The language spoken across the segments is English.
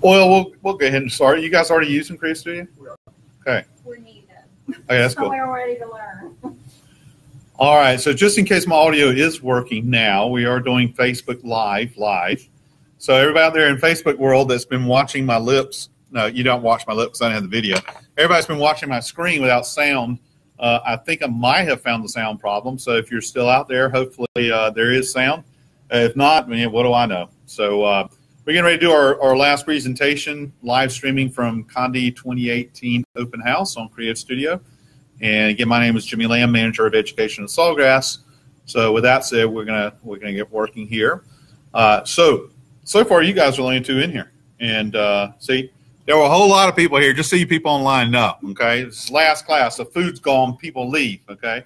Well, we'll go ahead and start. You guys already using Creative Studio? Okay. We need it. Okay, that's So cool. we're ready to learn. All right, so just in case my audio is working now, we are doing Facebook Live. So everybody out there in Facebook world that's been watching my lips, no, you don't watch my lips, I don't have the video. Everybody's been watching my screen without sound. I think I might have found the sound problem. So if you're still out there, hopefully there is sound. If not, I mean, what do I know? So we're getting ready to do our last presentation, live streaming from Condé 2018 Open House on Creative Studio. And again, my name is Jimmy Lamb, Manager of Education at Sawgrass. So with that said, we're gonna get working here. So far, you guys are the only two in here. And see, there were a whole lot of people here. Just so you people online know, okay? This is last class. The food's gone. People leave, okay?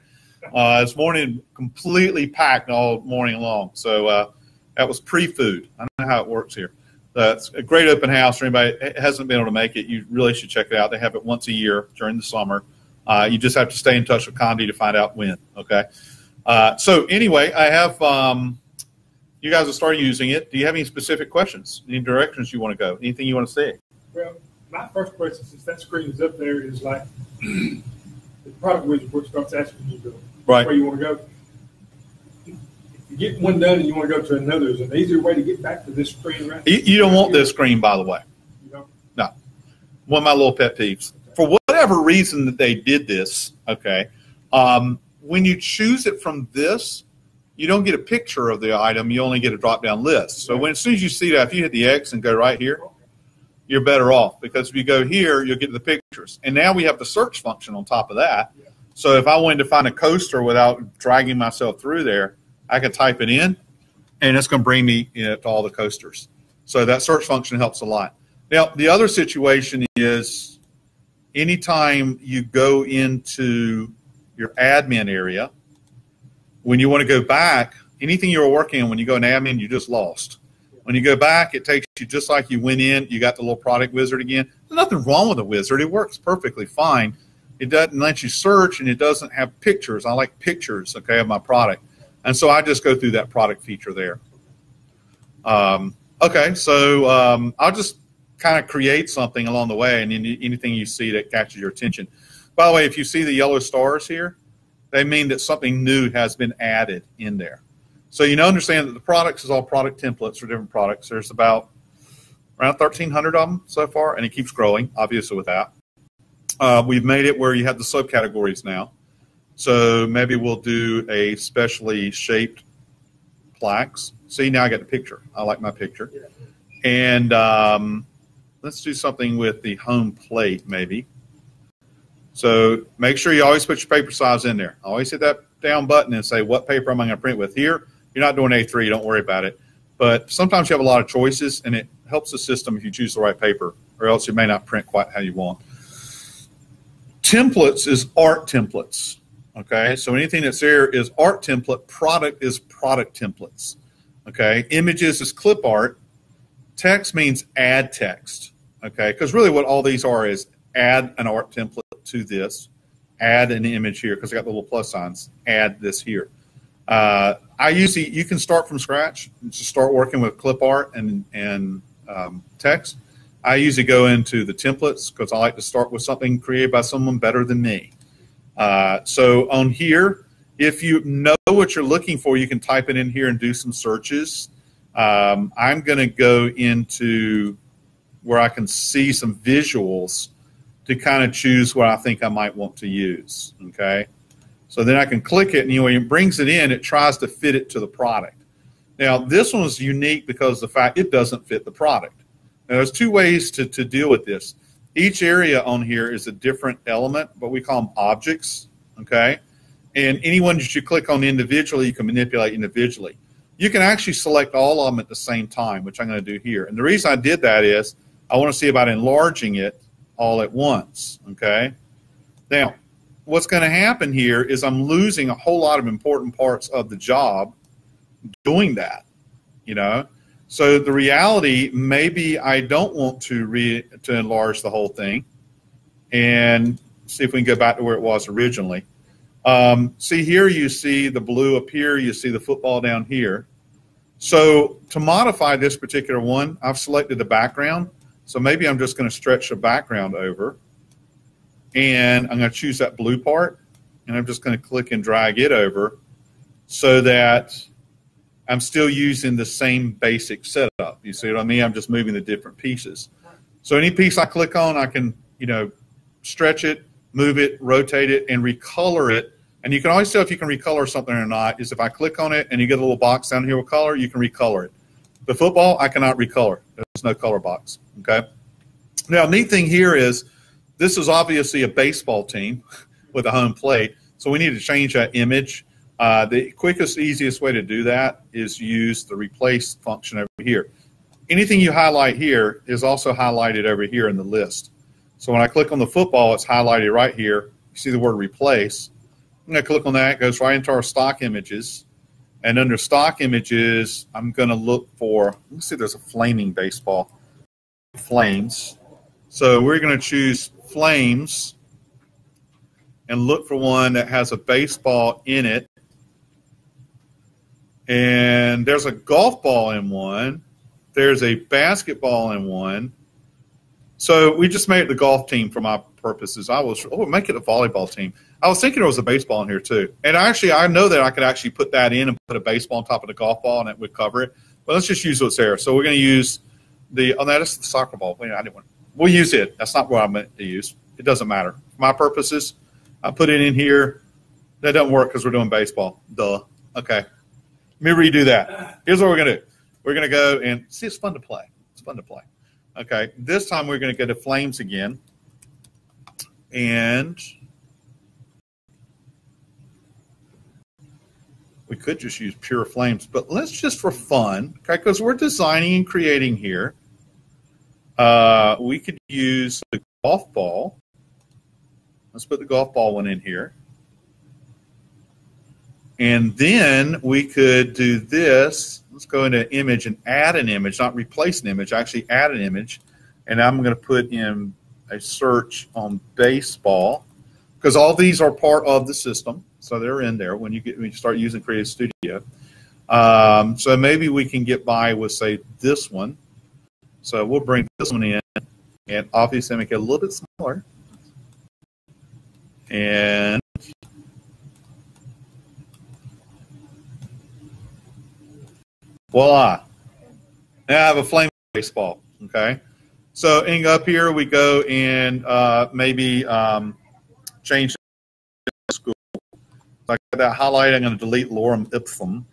This morning, completely packed all morning long. So that was pre-food. I don't know how it works here. It's a great open house. For anybody that hasn't been able to make it, you really should check it out. They have it once a year during the summer. You just have to stay in touch with Conde to find out when, okay? So anyway, I have you guys will start using it. Do you have any specific questions? Any directions you want to go? Anything you want to say? Well, my first question, since that screen is up there, is like the product wizard where it starts asking you to right. where you want to go. If you get one done and you want to go to another, is an easier way to get back to this screen right now? You don't want this screen, by the way. You don't? No. One of my little pet peeves. For whatever reason that they did this, okay, when you choose it from this, you don't get a picture of the item. You only get a drop-down list. So as soon as you see that, if you hit the X and go right here, you're better off, because if you go here, you'll get the pictures. And now we have the search function on top of that. So if I wanted to find a coaster without dragging myself through there, I can type it in, and it's going to bring me to all the coasters. So that search function helps a lot. Now, the other situation is anytime you go into your admin area, when you want to go back, anything you were working on, when you go in admin, you just lost. When you go back, it takes you just like you went in. You got the little product wizard again. There's nothing wrong with the wizard. It works perfectly fine. It doesn't let you search, and it doesn't have pictures. I like pictures, okay, of my product. And so I just go through that product feature there. Okay, so I'll just kind of create something along the way, and anything you see that catches your attention. By the way, if you see the yellow stars here, they mean that something new has been added in there. So you understand that the products is all product templates for different products. There's about around 1,300 of them so far, and it keeps growing, obviously, with that. We've made it where you have the subcategories now. So maybe we'll do a specially shaped plaques. See, now I got the picture. I like my picture. And let's do something with the home plate, maybe. So make sure you always put your paper size in there. Always hit that down button and say, what paper am I going to print with here? You're not doing A3, don't worry about it. But sometimes you have a lot of choices, and it helps the system if you choose the right paper, or else you may not print quite how you want. Templates is art templates, okay? So anything that's there is art template. Product is product templates, okay? Images is clip art. Text means add text, okay? Because really what all these are is add an art template to this, add an image here, because I got the little plus signs, add this here. You can start from scratch, just start working with clip art and text. I usually go into the templates because I like to start with something created by someone better than me. So on here, if you know what you're looking for, you can type it in here and do some searches. I'm going to go into where I can see some visuals to kind of choose what I think I might want to use, okay? So then I can click it, and when it brings it in, it tries to fit it to the product. Now, this one is unique because of the fact it doesn't fit the product. Now, there's two ways to deal with this. Each area on here is a different element, but we call them objects, okay? And any one that you click on individually, you can manipulate individually. You can actually select all of them at the same time, which I'm going to do here. And the reason I did that is I want to see about enlarging it all at once, okay? Now, what's going to happen here is I'm losing a whole lot of important parts of the job doing that, you know? So the reality, maybe I don't want to enlarge the whole thing, and see if we can go back to where it was originally. See here, you see the blue up here, you see the football down here. So to modify this particular one, I've selected the background. So maybe I'm just going to stretch the background over, and I'm going to choose that blue part, and I'm just going to click and drag it over so that I'm still using the same basic setup. You see what I mean? I'm just moving the different pieces. So any piece I click on, I can, stretch it, move it, rotate it, and recolor it. And you can always tell if you can recolor something or not is if I click on it and you get a little box down here with color, you can recolor it. The football, I cannot recolor. There's no color box, okay? Now, neat thing here is this is obviously a baseball team with a home plate, so we need to change that image. The quickest, easiest way to do that is use the replace function over here. Anything you highlight here is also highlighted over here in the list. So when I click on the football, it's highlighted right here. You see the word replace. I'm going to click on that. It goes right into our stock images. And under stock images, I'm going to look for, let's see, there's a flaming baseball. Flames. So we're going to choose flames and look for one that has a baseball in it. And there's a golf ball in one. There's a basketball in one. So we just made it the golf team for my purposes. Make it a volleyball team. I was thinking there was a baseball in here too. And actually, I know that I could actually put that in and put a baseball on top of the golf ball and it would cover it. But let's just use what's there. So we're going to use that's the soccer ball. Wait, I didn't want. We'll use it. That's not what I meant to use. It doesn't matter. For my purposes, I put it in here. That doesn't work because we're doing baseball. Duh. Okay. Let me redo that. Here's what we're going to do. We're going to go and see, it's fun to play. It's fun to play. Okay. This time we're going to go to flames again. And we could just use pure flames, but let's just for fun, okay, because we're designing and creating here, we could use the golf ball. Let's put the golf ball one in here. And then we could do this. Let's go into image and add an image, not replace an image, actually add an image. And I'm going to put in a search on baseball because all these are part of the system. So they're in there when you start using Creative Studio. So maybe we can get by with, say, this one. So we'll bring this one in and obviously make it a little bit smaller. And voila. Now I have a flame baseball, okay? So in up here we go and maybe change the school. So I got that highlight. I'm going to delete Lorem Ipsum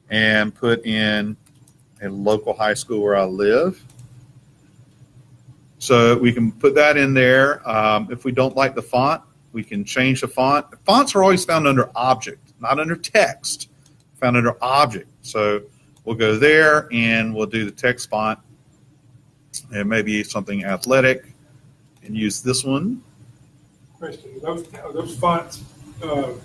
and put in a local high school where I live. So we can put that in there. If we don't like the font, we can change the font. Fonts are always found under Object, not under Text. Found under Object. So we'll go there and we'll do the text font and maybe something athletic and use this one. Question: Are those fonts a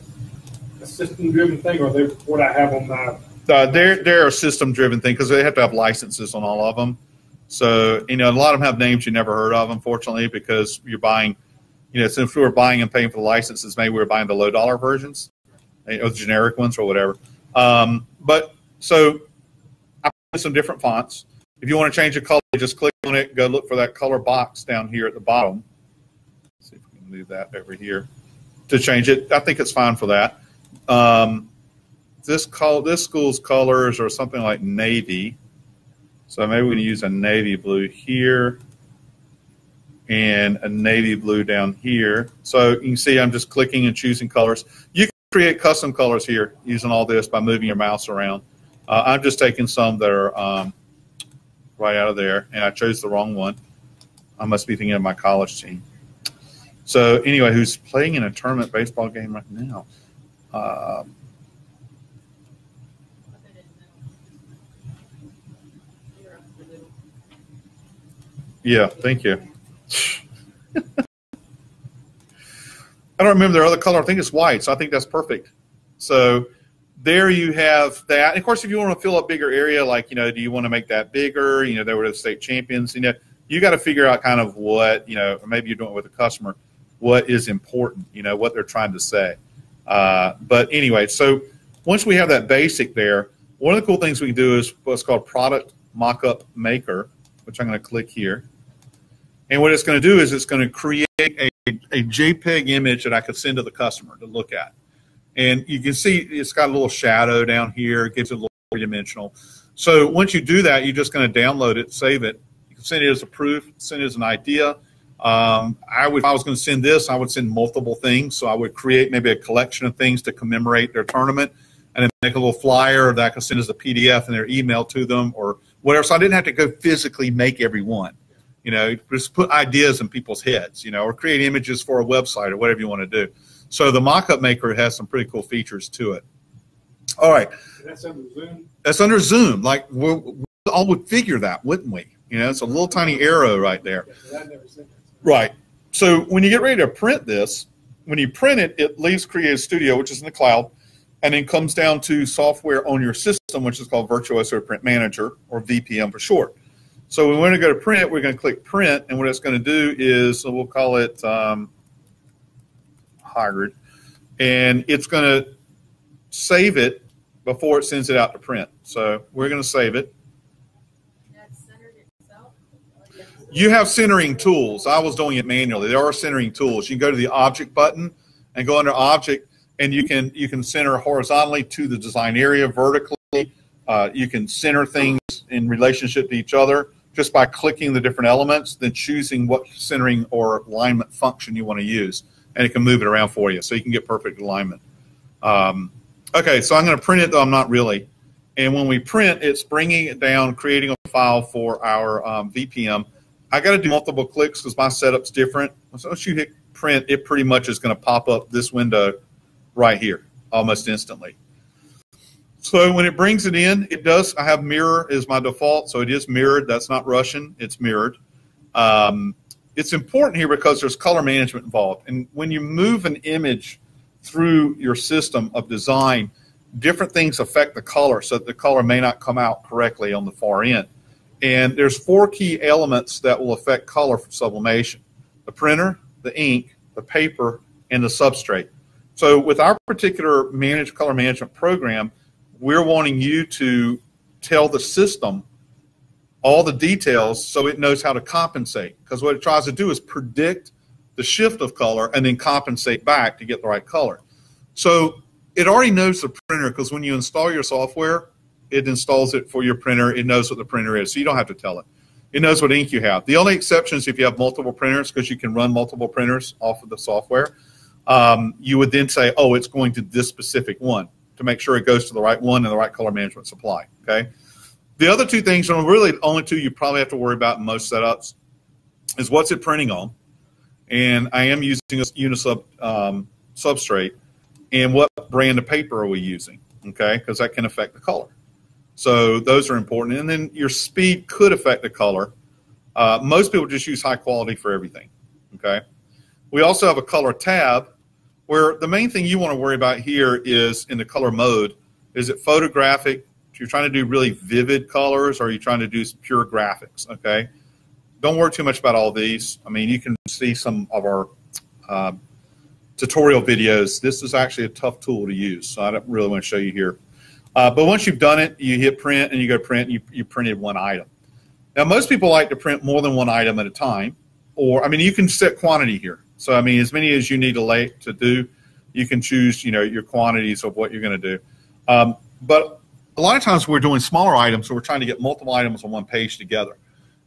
system-driven thing, or are they what I have on my? They're a system-driven thing because they have to have licenses on all of them. So a lot of them have names you never heard of, unfortunately, because you're buying. Since we were buying and paying for the licenses, maybe we were buying the low-dollar versions, or the generic ones, or whatever. But so I put some different fonts. If you want to change the color, just click on it. Go look for that color box down here at the bottom. Let's see if we can move that over here to change it. I think it's fine for that. This school's colors are something like navy, so maybe we can use a navy blue here and a navy blue down here. So you can see I'm just clicking and choosing colors. You can create custom colors here using all this by moving your mouse around. I'm just taking some that are right out of there, and I chose the wrong one. I must be thinking of my college team. So anyway, who's playing in a tournament baseball game right now? Yeah, thank you. I don't remember their other color. I think it's white, so I think that's perfect. So there you have that. And of course, if you want to fill a bigger area, like, do you want to make that bigger? They were the state champions. You got to figure out kind of what, or maybe you're doing it with a customer, what is important, what they're trying to say. But anyway, so once we have that basic there, one of the cool things we can do is what's called Product Mockup Maker, which I'm going to click here. And what it's going to do is it's going to create a JPEG image that I could send to the customer to look at. And you can see it's got a little shadow down here. It gives it a little three-dimensional. So once you do that, you're just going to download it, save it. You can send it as a proof, send it as an idea. If I was going to send this, I would send multiple things. So I would create maybe a collection of things to commemorate their tournament, and then make a little flyer that I could send as a PDF and their email to them or whatever. So I didn't have to go physically make every one. You know, just put ideas in people's heads, you know, or create images for a website or whatever you want to do. So the mock-up maker has some pretty cool features to it. All right. That's under Zoom? That's under Zoom. Like, we all would figure that, wouldn't we? You know, it's a little tiny arrow right there. Yeah, I've never seen that. Right. So when you get ready to print this, when you print it, it leaves Creative Studio, which is in the cloud, and then comes down to software on your system, which is called Virtuoso Print Manager, or VPM for short. So when we want to go to print, we're going to click print, and what it's going to do is, so we'll call it hybrid, and it's going to save it before it sends it out to print. So we're going to save it. You have centering tools. I was doing it manually. There are centering tools. You can go to the object button and go under object, and you can center horizontally to the design area, vertically. You can center things in relationship to each other just by clicking the different elements, then choosing what centering or alignment function you want to use, and it can move it around for you so you can get perfect alignment. Okay, so I'm going to print it, though I'm not really. And when we print, it's bringing it down, creating a file for our VPM. I got to do multiple clicks because my setup's different. So once you hit print, it pretty much is going to pop up this window right here almost instantly. So when it brings it in, it does. I have mirror as my default, so it is mirrored. That's not Russian. It's mirrored. It's important here because there's color management involved. And when you move an image through your system of design, different things affect the color, so that the color may not come out correctly on the far end. And there's 4 key elements that will affect color for sublimation: the printer, the ink, the paper, and the substrate. So with our particular color management program, we're wanting you to tell the system all the details so it knows how to compensate. Because what it tries to do is predict the shift of color and then compensate back to get the right color. So it already knows the printer, because when you install your software, it installs it for your printer. It knows what the printer is, so you don't have to tell it. It knows what ink you have. The only exception is if you have multiple printers, because you can run multiple printers off of the software. You would then say, oh, it's going to this specific one, to make sure it goes to the right one and the right color management supply, okay? The other 2 things, and really the only 2 you probably have to worry about in most setups, is what's it printing on, and I am using a Unisub substrate, and what brand of paper are we using, okay? Because that can affect the color. So those are important. And then your speed could affect the color. Most people just use high quality for everything, okay? We also have a color tab, where the main thing you want to worry about here is in the color mode, is it photographic? If you're trying to do really vivid colors, or are you trying to do pure graphics, okay? Don't worry too much about all these. I mean, you can see some of our tutorial videos. This is actually a tough tool to use, so I don't really want to show you here. But once you've done it, you hit print, and you go print, and you printed one item. Now, most people like to print more than one item at a time, or, I mean, you can set quantity here. So, I mean, as many as you need to do, you can choose, you know, your quantities of what you're going to do. But a lot of times we're doing smaller items, so we're trying to get multiple items on one page together.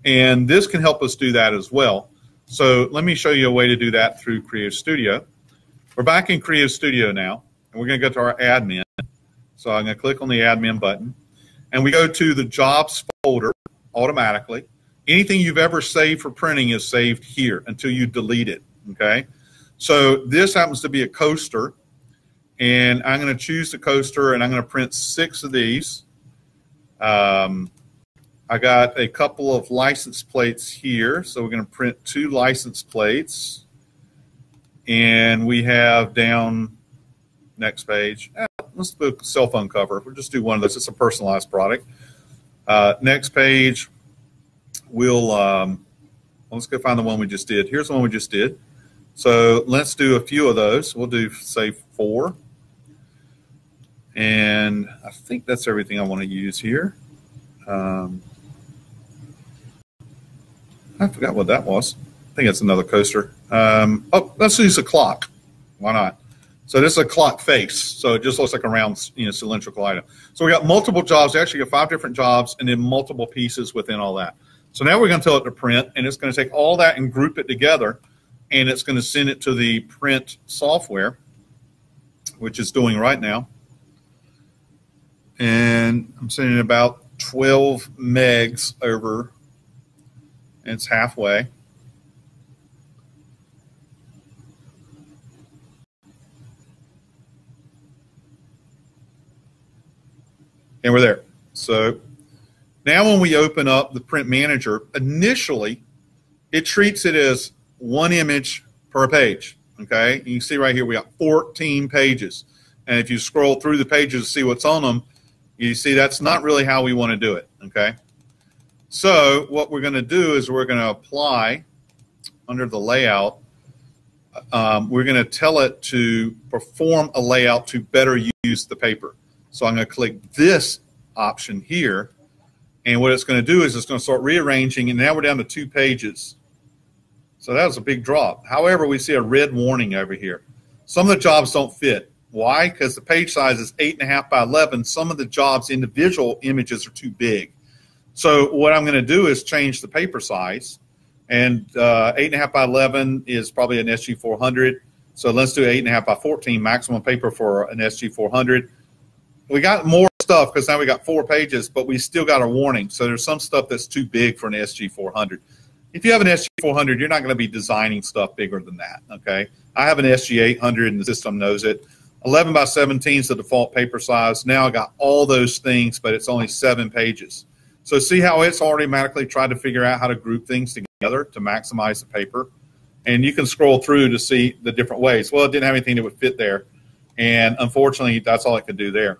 And this can help us do that as well. So let me show you a way to do that through Creative Studio. We're back in Creative Studio now, and we're going to go to our admin. So I'm going to click on the admin button, and we go to the jobs folder automatically. Anything you've ever saved for printing is saved here until you delete it, okay? So this happens to be a coaster, and I'm going to choose the coaster, and I'm going to print 6 of these. I got a couple of license plates here, so we're going to print 2 license plates. And we have down, next page, let's do a cell phone cover. We'll just do one of those. It's a personalized product. Next page, let's go find the one we just did. Here's the one we just did. So let's do a few of those. We'll do, say, 4. And I think that's everything I want to use here. I forgot what that was. think it's another coaster. Oh, let's use a clock. Why not? So this is a clock face. So it just looks like a round, cylindrical item. So we got multiple jobs. We actually got 5 different jobs and then multiple pieces within all that. So now we're going to tell it to print, and it's going to take all that and group it together, and it's going to send it to the print software, which it's doing right now. And I'm sending about 12 megs over, and it's halfway. And we're there. So now when we open up the Print Manager, initially it treats it as 1 image per page. Okay, you can see right here we got 14 pages. And if you scroll through the pages to see what's on them, you see that's not really how we want to do it. Okay, so what we're going to do is we're going to apply under the layout. We're going to tell it to perform a layout to better use the paper. So I'm going to click this option here, and what it's going to do is it's going to start rearranging, and now we're down to 2 pages. So that was a big drop. However, we see a red warning over here. Some of the jobs don't fit. Why? Because the page size is 8.5 by 11. Some of the jobs, individual images, are too big. So what I'm going to do is change the paper size, and 8.5 by 11 is probably an SG400. So let's do 8.5 by 14, maximum paper for an SG400. We got more stuff because now we got 4 pages, but we still got a warning. So there's some stuff that's too big for an SG400. If you have an SG400, you're not going to be designing stuff bigger than that, okay? I have an SG800 and the system knows it. 11 by 17 is the default paper size. Now I got all those things, but it's only 7 pages. So see how it's automatically tried to figure out how to group things together to maximize the paper? And you can scroll through to see the different ways. Well, it didn't have anything that would fit there. And unfortunately, that's all it could do there.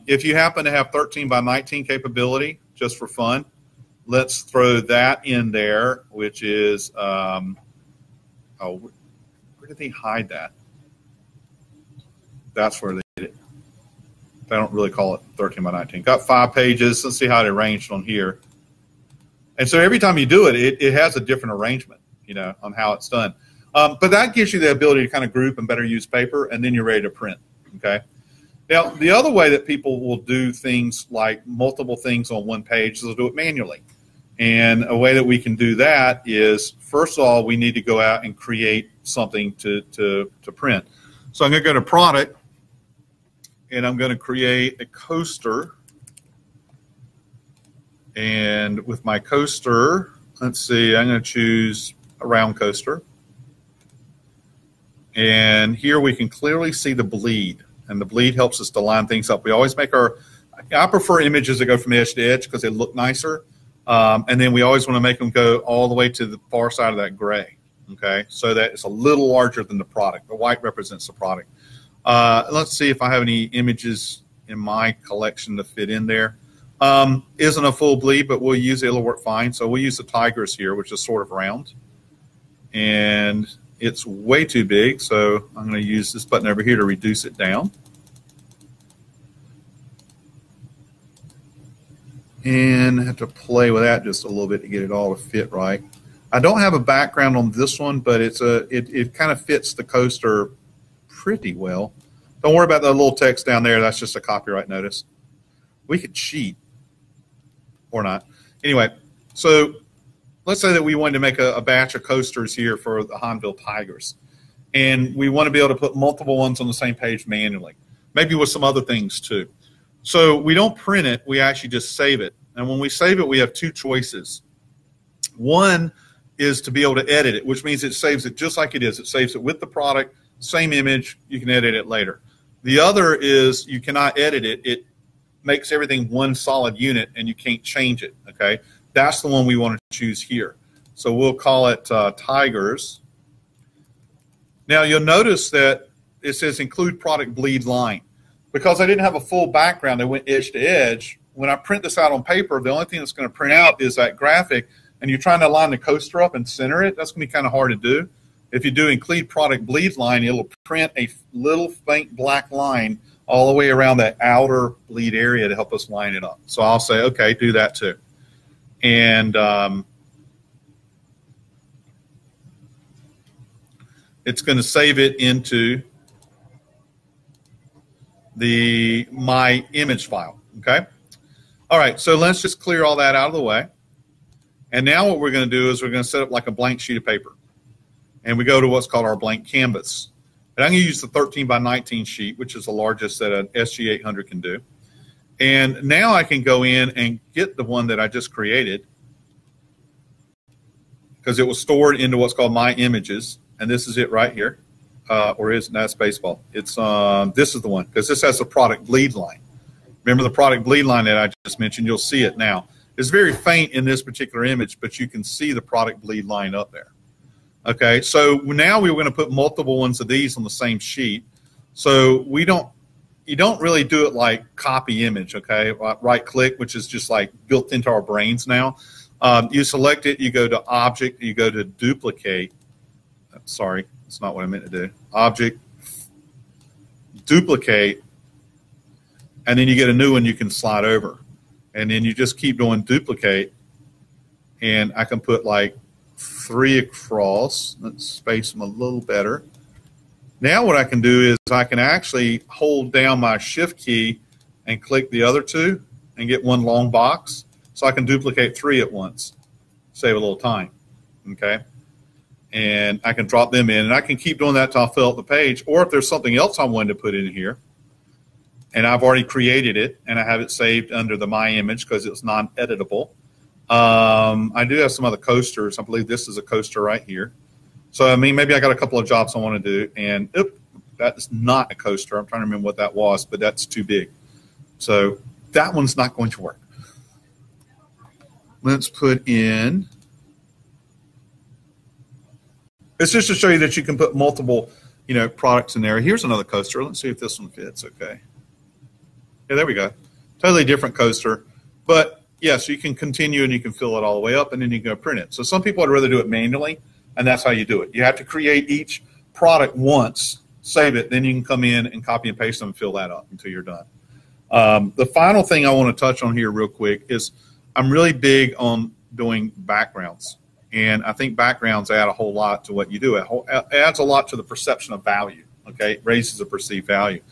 If you happen to have 13 by 19 capability, just for fun, let's throw that in there, which is, where did they hide that? That's where they did it. They don't really call it 13 by 19. Got 5 pages. Let's see how it arranged on here. And so every time you do it, it has a different arrangement, on how it's done. But that gives you the ability to kind of group and better use paper, and then you're ready to print, okay? Now, the other way that people will do things like multiple things on one page is they'll do it manually. And a way that we can do that is, first of all, we need to go out and create something to print. So I'm going to go to Product, and I'm going to create a coaster. And with my coaster, let's see, I'm going to choose a round coaster. And here we can clearly see the bleed. And the bleed helps us to line things up. We always make I prefer images that go from edge to edge because they look nicer. And then we always want to make them go all the way to the far side of that gray, okay, so that it's a little larger than the product. The white represents the product. Let's see if I have any images in my collection to fit in there. Isn't a full bleed, but we'll use it. It'll work fine. So we'll use the tigers here, which is sort of round. And it's way too big, so I'm going to use this button over here to reduce it down. And I have to play with that just a little bit to get it all to fit right. I don't have a background on this one, but it kind of fits the coaster pretty well. Don't worry about that little text down there. That's just a copyright notice. We could cheat or not. Anyway, so let's say that we wanted to make a batch of coasters here for the Hanville Tigers. And we want to be able to put multiple ones on the same page manually, maybe with some other things too. So we don't print it, we actually just save it. And when we save it, we have 2 choices. One is to be able to edit it, which means it saves it just like it is. It saves it with the product, same image, you can edit it later. The other is you cannot edit it. It makes everything one solid unit and you can't change it, okay? That's the one we want to choose here. So we'll call it Tigers. Now you'll notice that it says include product bleed line. Because I didn't have a full background, I went edge to edge. When I print this out on paper, the only thing that's going to print out is that graphic, and you're trying to line the coaster up and center it. That's going to be kind of hard to do. If you do include product bleed line, it'll print a little faint black line all the way around that outer bleed area to help us line it up. So I'll say, okay, do that too. And it's going to save it into my image file. Okay. All right. So let's just clear all that out of the way. And now what we're going to do is we're going to set up like a blank sheet of paper. And we go to what's called our blank canvas. And I'm going to use the 13 by 19 sheet, which is the largest that an SG800 can do. And now I can go in and get the one that I just created, because it was stored into what's called My Images. And this is it right here. Or is that's baseball. It's this is the one, because this has the product bleed line. Remember the product bleed line that I just mentioned? You'll see it now. It's very faint in this particular image, but you can see the product bleed line up there. Okay, so now we're going to put multiple ones of these on the same sheet. So you don't really do it like copy image, okay? Right click, which is just like built into our brains now. You select it, you go to object, you go to duplicate. Sorry, that's not what I meant to do. Object, duplicate, and then you get a new one you can slide over. And then you just keep doing duplicate, and I can put like 3 across. Let's space them a little better. Now what I can do is I can actually hold down my shift key and click the other 2 and get one long box. So I can duplicate 3 at once, save a little time, okay? And I can drop them in, and I can keep doing that till I fill up the page. Or if there's something else I wanted to put in here, and I've already created it, and I have it saved under the My Image because it's non-editable. I do have some other coasters. I believe this is a coaster right here. So, I mean, maybe I got a couple of jobs I want to do, and that is not a coaster. I'm trying to remember what that was, but that's too big. So that one's not going to work. Let's put in, it's just to show you that you can put multiple, products in there. Here's another coaster. Let's see if this one fits. Okay. Yeah, there we go. Totally different coaster. But, yes, you can continue and you can fill it all the way up, and then you can go print it. So some people would rather do it manually, and that's how you do it. You have to create each product once, save it, then you can come in and copy and paste them and fill that up until you're done. The final thing I want to touch on here real quick is I'm really big on doing backgrounds. And I think backgrounds add a whole lot to what you do. It adds a lot to the perception of value, okay? It raises the perceived value.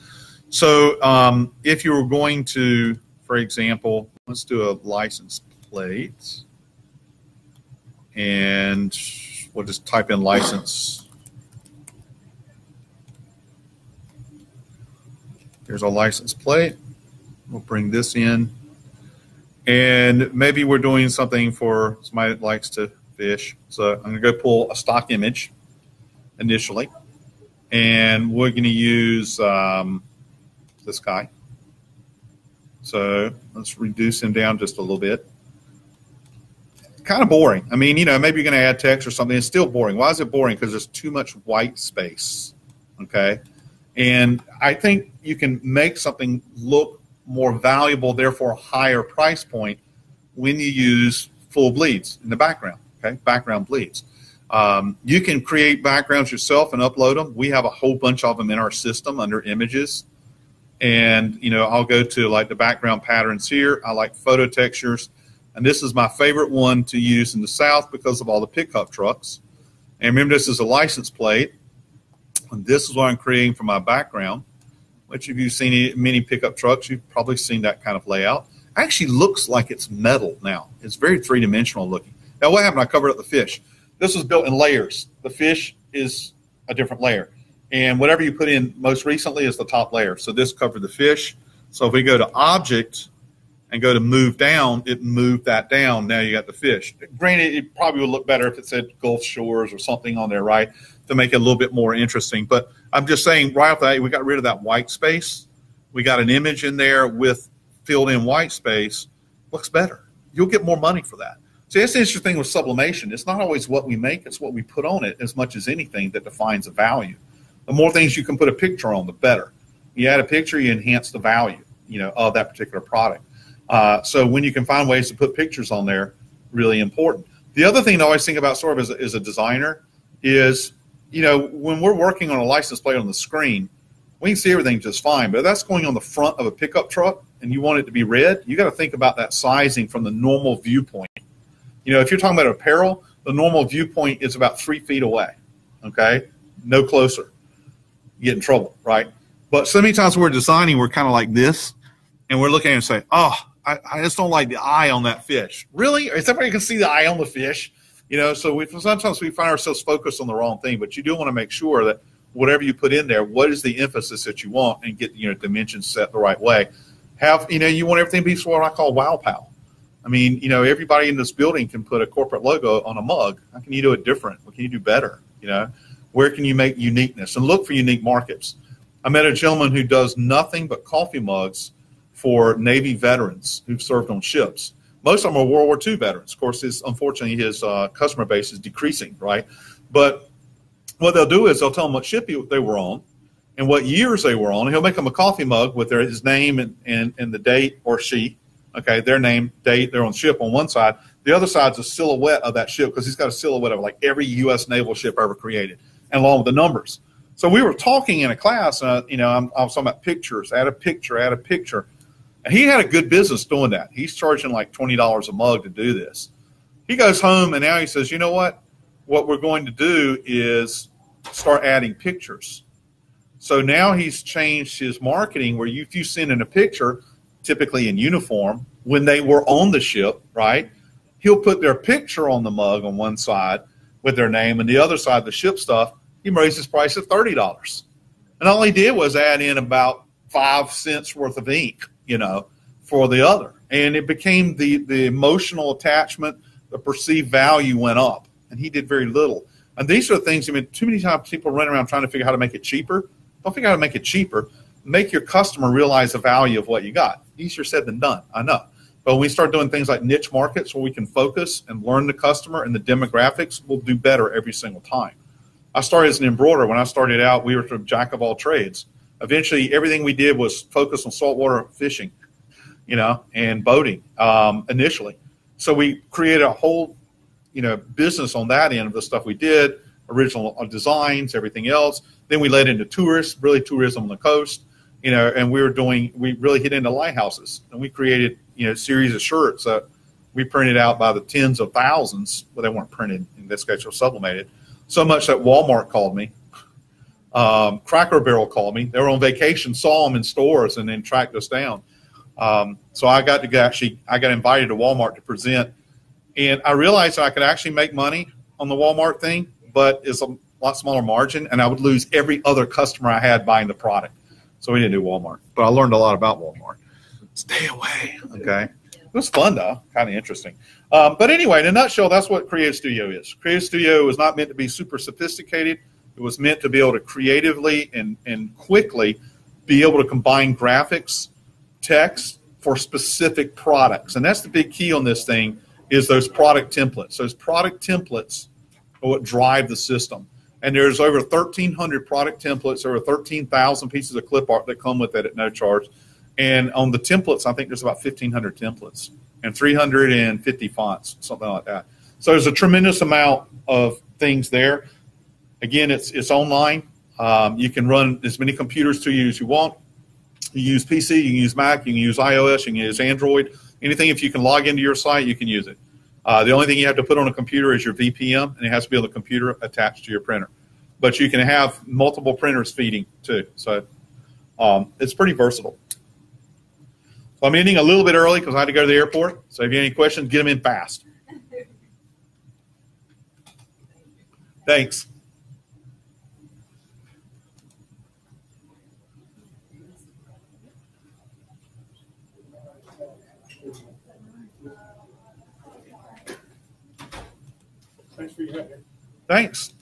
So if you were going to, for example, let's do a license plate. And we'll just type in license. Here's our license plate. We'll bring this in. And maybe we're doing something for somebody that likes to fish. So I'm going to go pull a stock image initially. And we're going to use this guy. So let's reduce him down just a little bit. Kind of boring. I mean, maybe you're going to add text or something. It's still boring. Why is it boring? Because there's too much white space. Okay. And I think you can make something look more valuable, therefore a higher price point, when you use full bleeds in the background. Okay, background bleeds. You can create backgrounds yourself and upload them. We have a whole bunch of them in our system under images. And, I'll go to like the background patterns here. I like photo textures. And this is my favorite one to use in the South because of all the pickup trucks. And remember, this is a license plate. And this is what I'm creating for my background. Which, if you've seen many pickup trucks, you've probably seen that kind of layout. Actually looks like it's metal now. It's very three-dimensional looking. Now, what happened? I covered up the fish. This was built in layers. The fish is a different layer. And whatever you put in most recently is the top layer. So this covered the fish. So if we go to Object and go to Move Down, it moved that down. Now you got the fish. Granted, it probably would look better if it said Gulf Shores or something on there, right, to make it a little bit more interesting. But I'm just saying, right off the bat, we got rid of that white space. We got an image in there with filled-in white space. Looks better. You'll get more money for that. See, that's the interesting thing with sublimation. It's not always what we make. It's what we put on it as much as anything that defines a value. The more things you can put a picture on, the better. You add a picture, you enhance the value, of that particular product. So when you can find ways to put pictures on there, really important. The other thing I always think about sort of as a designer is, when we're working on a license plate on the screen, we can see everything just fine. But if that's going on the front of a pickup truck and you want it to be red, you got to think about that sizing from the normal viewpoint. If you're talking about apparel, the normal viewpoint is about 3 feet away, okay? no closer. You get in trouble, right? But so many times we're designing, we're kind of like this, and we're looking at it and say, oh, I just don't like the eye on that fish. Really? Is everybody can see the eye on the fish? So sometimes we find ourselves focused on the wrong thing, but you do want to make sure that whatever you put in there, what is the emphasis that you want, and get dimensions set the right way. You want everything to be what I call wow pow. I mean, everybody in this building can put a corporate logo on a mug. How can you do it different? What can you do better? Where can you make uniqueness and look for unique markets? I met a gentleman who does nothing but coffee mugs for Navy veterans who've served on ships. Most of them are World War II veterans. Of course, unfortunately, his customer base is decreasing, right? But what they'll do is they'll tell them what ship they were on and what years they were on. And he'll make them a coffee mug with his name and the date, or she, okay, their name, date, they're on the ship on one side. The other side's a silhouette of that ship, because he's got a silhouette of like every U.S. naval ship ever created, and along with the numbers. So we were talking in a class, I was talking about pictures, add a picture. And he had a good business doing that. He's charging like $20 a mug to do this. He goes home, and now he says, you know what? What we're going to do is start adding pictures. So now he's changed his marketing, where if you send in a picture, typically in uniform, when they were on the ship, right, he'll put their picture on the mug on one side with their name, and the other side, the ship stuff, he raised his price to $30. And all he did was add in about 5 cents worth of ink, for the other. And it became the emotional attachment, the perceived value went up, and he did very little. And these are the things, too many times people run around trying to figure out how to make it cheaper. Don't figure out how to make it cheaper. Make your customer realize the value of what you got. Easier said than done, I know. But when we start doing things like niche markets where we can focus and learn the customer and the demographics, we'll do better every single time. I started as an embroiderer. When I started out, we were a jack of all trades. Eventually, everything we did was focus on saltwater fishing, and boating initially. So we created a whole, business on that end of the stuff we did, original designs, everything else. Then we led into tourism on the coast, and we really hit into lighthouses. And we created, a series of shirts that we printed out by the tens of thousands. Well, they weren't printed, in this case, they were sublimated. So much that Walmart called me. Cracker Barrel called me. They were on vacation, saw them in stores, and then tracked us down. So I got invited to Walmart to present, and I realized I could actually make money on the Walmart thing, but it's a lot smaller margin, and I would lose every other customer I had buying the product. So we didn't do Walmart, but I learned a lot about Walmart. Stay away, okay? It was fun, though, kind of interesting. But anyway, in a nutshell, that's what Creative Studio is. Creative Studio was not meant to be super sophisticated. It was meant to be able to creatively and quickly be able to combine graphics, text for specific products. And that's the big key on this thing, is those product templates. Those product templates are what drive the system. And there's over 1,300 product templates, over 13,000 pieces of clip art that come with it at no charge. And on the templates, I think there's about 1,500 templates and 350 fonts, something like that. So there's a tremendous amount of things there. Again, it's online. You can run as many computers to you as you want. You use PC, you can use Mac, you can use iOS, you can use Android. Anything, if you can log into your site, you can use it. The only thing you have to put on a computer is your VPM, and it has to be on the computer attached to your printer. But you can have multiple printers feeding too. So it's pretty versatile. So I'm ending a little bit early because I had to go to the airport. So if you have any questions, get them in fast. Thanks. Thanks for your help. Thanks.